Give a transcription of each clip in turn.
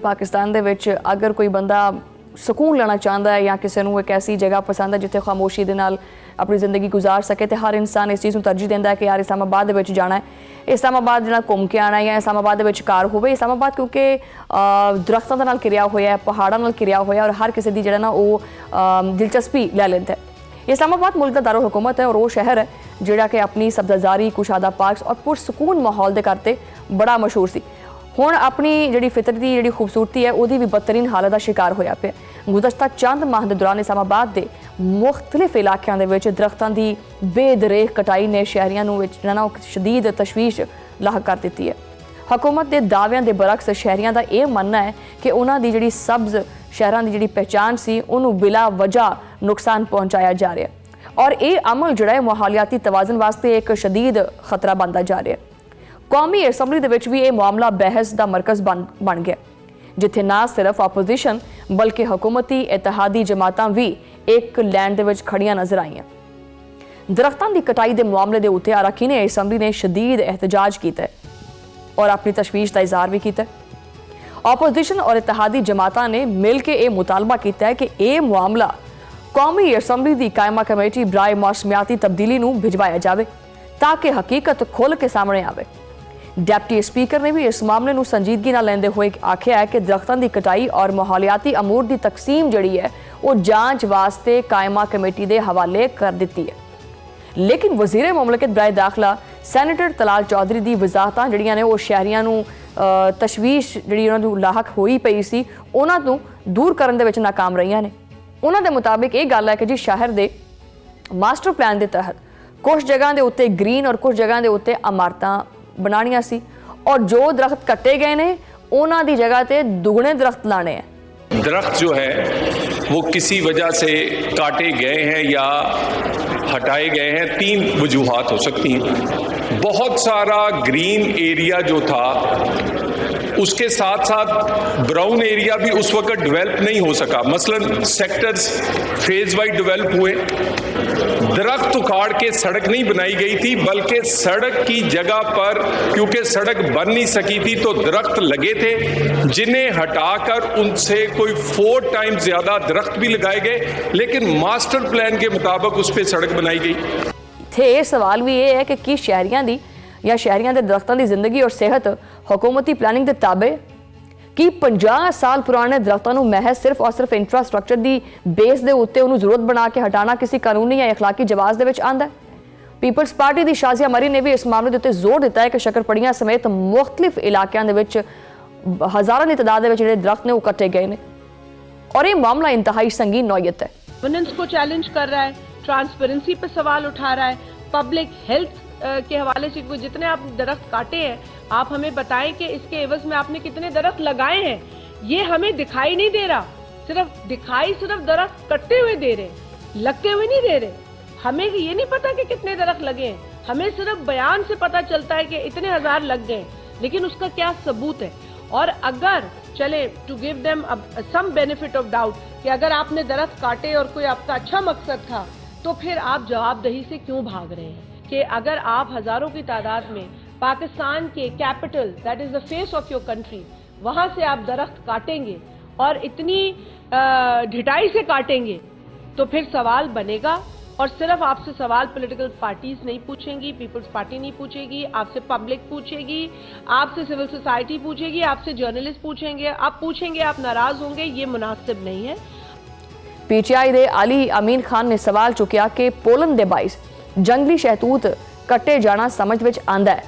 पाकिस्तान दे विच अगर कोई बंदा सुकून लेना चाहता है या किसी को एक ऐसी जगह पसंद है जिथे खामोशी दे नाल अपनी ज़िंदगी गुजार सके तो हर इंसान इस चीज़ को तरजीह देता है कि यार इस्लामाबाद दे विच जाना है, इस्लामाबाद जो घूम के आना है या इस्लामाबाद दे विच कार होवे। इस्लामाबाद क्योंकि दरख्तों के नाल घिरिया होया है, पहाड़ों नाल घिरिया होया और हर किसी की जिहड़ा ना वो दिलचस्पी ले लेंदा है। इस्लामाबाद मुल्क का दारुल हुकूमत है और वो शहर है जिहड़ा कि अपनी सब्ज़ाजारी, कुशादा पार्क्स और पुरसकून माहौल के करते बड़ा मशहूर सी। हुण अपनी जिहड़ी फितरती जिहड़ी खूबसूरती है उहदी भी बदतरीन हालत का शिकार होया पिया। गुज़श्ता चंद माह के दौरान इस्लामाबाद के मुख्तलिफ इलाकों के विच दरख्तों की बेदरेख कटाई ने शहरियों नूं शदीद तशवीश लाह कर दी है। हुकूमत के दावियां के बरक्स शहरियों का यह मनना है कि उन्हां दी जिहड़ी सब्ज़ शहरां की जिहड़ी पहचान सी उन्होंने बिला वजह नुकसान पहुँचाया जा रहा है और ये अमल जिहड़ा है माहौलियाती तवाज़न वास्ते एक शदीद खतरा बनता जा रहा है। कौमी असैंबली दे विच भी ये मामला बहस का मरकज़ बन गया जिथे ना सिर्फ अपोजिशन बल्कि हुकूमती इत्तेहादी जमातां भी एक लैंड दे विच खड़ियां नज़र आईयां। दरख्तों की कटाई के मामले के उत्ते अरकान असैंबली ने शदीद एहतजाज किया और अपनी तशवीश का इजहार भी किया। अपोजिशन और इत्तेहादी जमातां ने मिल के यह मुतालबा किया है कि यह मामला कौमी असैंबली की कायमा कमेटी बराए मौसमियाती तब्दीली नूं भिजवाया जाए ताकि हकीकत खुल के सामने आवे। डिप्टी स्पीकर ने भी इस मामले को संजीदगी न लेंदे हुए आख्या है कि दरख्तों की कटाई और माहौलियाती अमूर की तकसीम जिहड़ी है वो जांच वास्ते कायमा कमेटी के हवाले कर दी है। लेकिन वजीर मुमलिकत बराए दाखिला सैनेटर तलाल चौधरी की वजाहतां जिहड़ियां ने वो शहरियों को तशवीश जिहड़ी उन्हां नूं लाहक होई पई सी उन्हां तों दूर करन दे विच नाकाम रहियां ने। उन्हां दे मुताबिक ये गल है कि जी शहर के मास्टर प्लान के तहत कुछ जगह के उत्ते ग्रीन और कुछ जगह के उत्ते इमारतां बनानियां सी और जो दरख्त कट्टे गए ने उन्हां दी जगह ते दुगने दरख्त लाने हैं। दरख्त जो है वो किसी वजह से काटे गए हैं या हटाए गए हैं, तीन वजूहात हो सकती हैं। बहुत सारा ग्रीन एरिया जो था उसके साथ साथ ब्राउन एरिया भी उस वक्त डेवलप नहीं हो सका। मसलन सेक्टर्स फेज वाइज डेवलप हुए, दरख्त उखाड़ के सड़क नहीं बनाई गई थी बल्कि सड़क की जगह पर क्योंकि सड़क बन नहीं सकी थी तो दरख्त लगे थे जिन्हें हटाकर उनसे कोई 4 टाइम्स ज्यादा दरख्त भी लगाए गए, लेकिन मास्टर प्लान के मुताबिक उस पर सड़क बनाई गई। थे सवाल भी ये है कि शहरियों की या शहरियों के दरख्तों की जिंदगी और सेहत हुकूमती प्लानिंग के ताबे कि 50 साल पुराने दरख्तों को महज सिर्फ और सिर्फ इंफ्रास्ट्रक्चर की बेस के उत्ते उन्होंने जरूरत बना के हटाना किसी कानूनी या अखलाकी जवाज़ दे विच आंदा है। पीपल्स पार्टी की शाजिया मरी ने भी इस मामले के उत्ते जोर दिता है कि शकरपड़ियां समेत मुख्तलिफ इलाकों के हज़ारों की तादाद में जिहड़े दरख्त ने वो कट्टे गए हैं और ये मामला इंतहाई संगीन नौयत है। गवर्नेंस को चैलेंज कर रहा है, ट्रांसपेरेंसी पर सवाल उठा रहा है, पब्लिक हेल्थ के हवाले से जितने आप दरख्त काटे हैं आप हमें बताएं कि इसके एवज में आपने कितने दरख्त लगाए हैं। ये हमें दिखाई नहीं दे रहा, सिर्फ दरख्त कटते हुए दे रहे, लगते हुए नहीं दे रहे। हमें ये नहीं पता कि कितने दरख्त लगे हैं, हमें सिर्फ बयान से पता चलता है कि इतने हजार लग गए, लेकिन उसका क्या सबूत है। और अगर चले to give them some benefit of doubt कि अगर आपने दरख्त काटे और कोई आपका अच्छा मकसद था तो फिर आप जवाबदेही से क्यों भाग रहे हैं कि अगर आप हजारों की तादाद में पाकिस्तान के capital that is the face of your country वहां से आप दरख्त काटेंगे और इतनी ढिठाई से काटेंगे तो फिर सवाल बनेगा। और सिर्फ आपसे सवाल पॉलिटिकल पार्टीज नहीं पूछेंगी, पीपल्स पार्टी नहीं पूछेगी, आपसे पब्लिक पूछेगी, आपसे सिविल सोसाइटी पूछेगी, आपसे जर्नलिस्ट पूछेंगे, आप पूछेंगे, आप नाराज होंगे, ये मुनासिब नहीं है। PTI दे अली अमीन खान ने सवाल चुकिया कि पोलन दे बाइस जंगली शहतूत कट्टे जाना समझ विच आंदा है,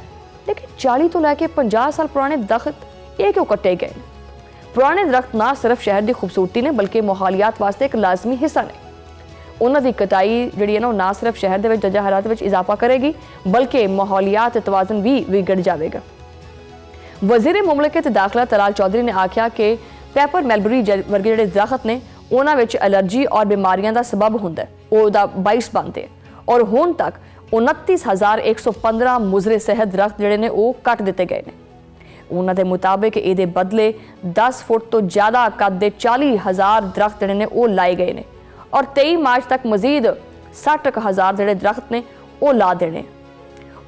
लेकिन 40 तो लैके 50 साल पुराने दरख्त ये क्यों कट्टे गए? पुराने दरख्त ना सिर्फ शहर की खूबसूरती ने बल्कि माहौलियात वास्ते एक लाजमी हिस्सा ने। उन्होंने कटाई जिहड़ी है ना सिर्फ शहर के दर्जा हरारत में इजाफा करेगी बल्कि माहौलियात तवाज़न भी बिगड़ जाएगा। वजीर मुमलिकत दाखिला तलाल चौधरी ने आख्या कि पेपर मैलबरी वर्गे जिहड़े दरख्त ने उन्हां विच एलर्जी और बीमारियों का सबब हुंदा है, ओहदा बाइस बनते हैं और हुण तक 29,115 मुजरे सेहत दरख्त जिहड़े ने वो कट दिते गए हैं। उन्हां दे मुताबिक इहदे बदले 10 फुट तो ज़्यादा कद दे 40,000 दरख्त जिहड़े ने वो लाए गए हैं और 23 मार्च तक मजीद 60,000 जिहड़े दरख्त ने वो ला देने।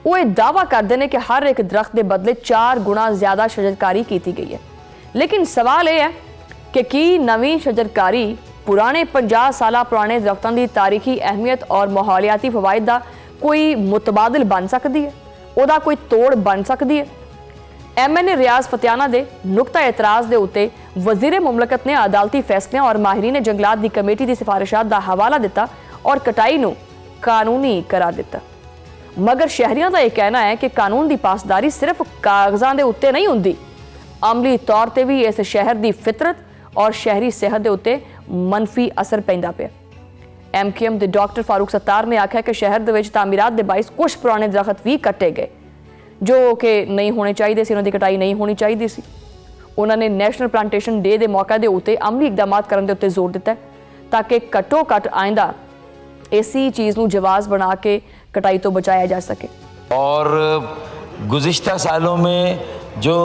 वो दावा करते हैं कि हर एक दरख्त के बदले 4 गुणा ज़्यादा शजरकारी की गई है। लेकिन सवाल यह है कि की नवीं शजरकारी पुराने 50 साल पुराने दरख्तों की तारीखी अहमियत और माहौलियाती फवायद का कोई मुतबादिल बन सकती है, ਉਹਦਾ कोई तोड़ बन सकती है। MNA रियाज फतियाना के नुकता एतराज़ के उत्ते वजीर मुमलकत ने अदालती फैसलों और माहिरीन जंगलात की कमेटी की सिफारिशात का हवाला दिता और कटाई नूं कानूनी करार दिता। मगर शहरियों का यह कहना है कि कानून की पासदारी सिर्फ कागज़ां के उत्ते नहीं हुंदी, अमली तौर पर भी इस शहर की फितरत और शहरी सेहत के उत्ते मनफी असर पैंदा पिया। MKM के डॉक्टर फारूक सत्तार ने आख्या कि शहर के तामीरात के बाइस कुछ पुराने दरख्त भी कट्टे गए जो कि नहीं होने चाहिए सी, उन्होंने कटाई नहीं होनी चाहिए सी। उन्होंने नैशनल प्लांटेशन डे के मौके के उत्ते अमली इकदाम करने के उत्ते जोर दिता ताकि घट्टो घट्ट आइंदा इसी चीज़ को जवाज़ बना के कटाई तो बचाया जा सके। और गुज़िश्ता सालों में जो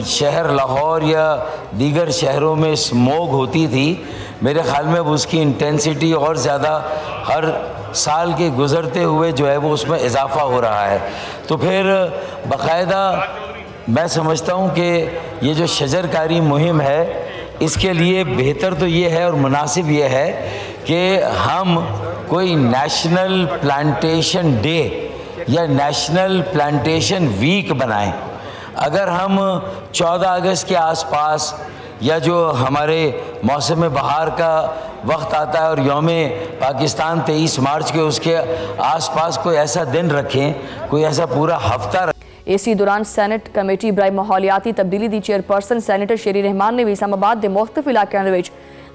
शहर लाहौर या दीगर शहरों में स्मोग होती थी, मेरे ख़्याल में अब उसकी इंटेंसिटी और ज़्यादा हर साल के गुज़रते हुए जो है वो उसमें इजाफ़ा हो रहा है। तो फिर बाकायदा मैं समझता हूँ कि ये जो शजरकारी मुहिम है, इसके लिए बेहतर तो ये है और मुनासिब ये है कि हम कोई नेशनल प्लांटेशन डे या नेशनल प्लांटेशन वीक बनाएं। अगर हम 14 अगस्त के आसपास या जो हमारे मौसम बहार का वक्त आता है और यौम पाकिस्तान 23 मार्च के उसके आसपास कोई ऐसा दिन रखें, कोई ऐसा पूरा हफ्ता इसी दौरान सैनेट कमेटी बराए माहौलियाती तब्दीली की चेयरपर्सन सैनेटर शेरी रहमान ने भी इस्लामाबाद के मुख्तलिफ इलाकों के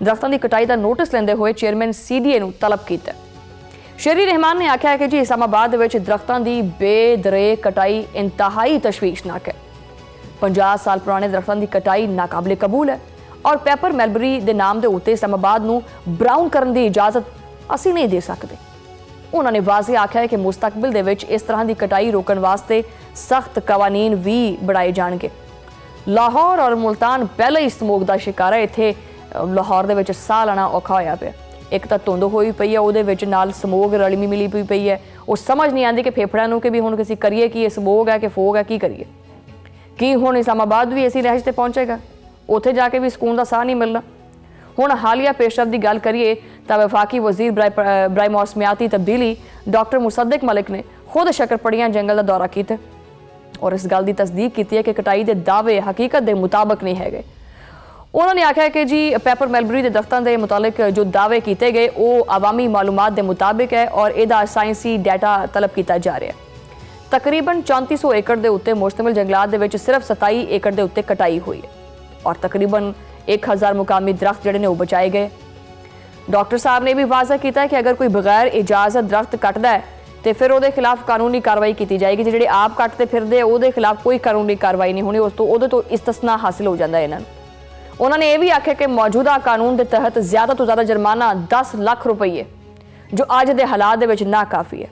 दरख्तों की कटाई का नोटिस लेंदे हुए चेयरमैन CDA नूं तलब किया। शेरी रहमान ने आख्या है कि जी इस्लामाबाद दरख्तों की बेदरे कटाई इंतहाई तशवीशनाक है। 50 साल पुराने दरख्तों की कटाई नाकाबिले कबूल है और पेपर मैलबरी के नाम के उत्ते इस्लामाबाद नूं ब्राउन करने की इजाजत असी नहीं दे सकते। उन्होंने वाज़े आख्या है कि मुस्तकबिल दे विच इस तरह की कटाई रोकण वास्ते सख्त कवानीन भी बनाए जाएंगे। लाहौर और मुल्तान पहले ही स्मोक का शिकार है। इत्थे लाहौर दे विच साह लेना औखा होया पिया। एक तो धुंध होई पई है, उहदे विच नाल स्मोक रलमी मिली पई है। वो समझ नहीं आती कि फेफड़िਆਂ ਨੂੰ कि भी हुण किसी करिए कि स्मोक है कि फोग है, की करिए कि हुण इस्लामाबाद भी ऐसी रहाइश ते पहुंचेगा, उत्थे जाके भी सुकून का साह नहीं मिलना। हुण हालिया पेशरफ की गल करिए तो वफाकी वजीर बराए मौसमियाती तब्दीली डॉक्टर मुसद्दिक मलिक ने खुद शक्करपड़ियां जंगल का दौरा किया और इस गल की तस्दीक की है कि कटाई के दावे हकीकत के मुताबिक नहीं है। उन्होंने आख्या कि जी पेपर मैलबरी के दरख्तों के मुतालिक जो दावे किए गए वो अवामी मालूमात के मुताबिक है और इसका साइंसी डाटा तलब किया जा रहा है। तकरीबन 3400 एकड़ के उत्ते मुश्तमिल जंगलात के सिर्फ 27 एकड़ के उत्ते कटाई हुई है और तकरीबन 1000 मुकामी दरख्त जड़े ने वो बचाए गए। डॉक्टर साहब ने भी वाज़ा किया कि अगर कोई बगैर इजाजत दरख्त कटदा है तो फिर वो खिलाफ कानूनी कार्रवाई की जाएगी। जो आप कटते फिरदे वो खिलाफ कोई कानूनी कार्रवाई नहीं होनी, उस तो इस्तस्ना हासिल हो जाता है इन्होंने। उन्होंने ये भी आख्या कि मौजूदा कानून के तहत ज़्यादा तो ज़्यादा जुर्माना 10 लाख रुपये जो अज के हालात के ना काफ़ी है।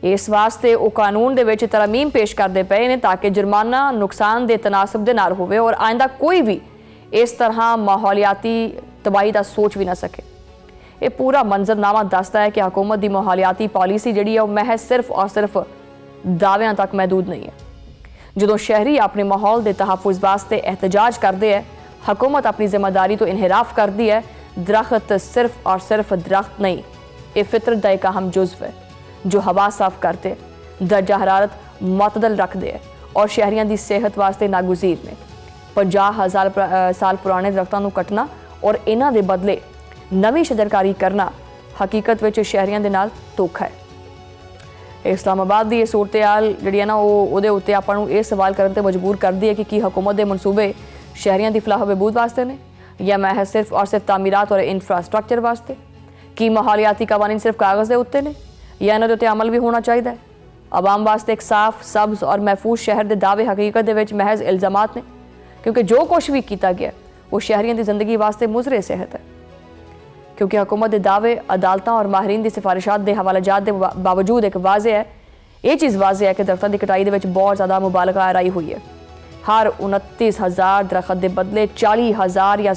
इस वास्ते वो कानून के तरमीम पेश करते पे ने ताकि जुर्माना नुकसान के तनासब के नाल होवे और आइंदा कोई भी इस तरह माहौलियाती तबाही का सोच भी ना सके। ये पूरा मंजरनामा दसदा है कि हुकूमत की माहौलियाती पॉलिसी जिहड़ी है महज सिर्फ और सिर्फ दावियां तक महदूद नहीं है। जो शहरी अपने माहौल के तहफ़ुज़ वास्ते एहतजाज करते हैं, हुकूमत अपनी जिम्मेदारी तो इनहराफ करती है। दरख्त सिर्फ और सिर्फ दरख्त नहीं, ये फितरत का एक अहम जुज़्व है जो हवा साफ करते, दर्जा हरारत मतदल रखते हैं और शहरियों की सेहत वास्ते नागुज़ीर ने। 50,000 साल पुराने दरख्तों को कटना और इन्हां दे बदले नवीं शजरकारी करना हकीकत में शहरियों के नाल धोखा है। इस्लामाबाद की यह सूरत हाल जी है ना वो उत्ते आपां नूं ये सवाल करने ते मजबूर करती है कि हुकूमत के मनसूबे शहरियों की फलाह बहबूद वास्ते ने या महज सिर्फ और सिर्फ तामीरात और इंफ्रास्ट्रक्चर वास्ते। कि माहौलियाती कवानीन सिर्फ कागज़ के उत्ते ने या इन्हां दे उत्ते अमल भी होना चाहिए। आवाम वास्ते एक साफ सब्ज़ और महफूज शहर के दावे हकीकत दे विच महज इल्ज़ामात ने, क्योंकि जो कुछ भी किया गया वो शहरियों की जिंदगी वास्ते मुजरे सेहत है। क्योंकि हुकूमत के दावे अदालतों और माहरीन की सिफारिशात के हवालाजात के बावजूद एक वाजे है, ये चीज़ वाजे है कि दरख्तों की कटाई के बहुत ज़्यादा मुबालगा राई हुई है। हर 29,000 दरख्त के बदले 40,000 या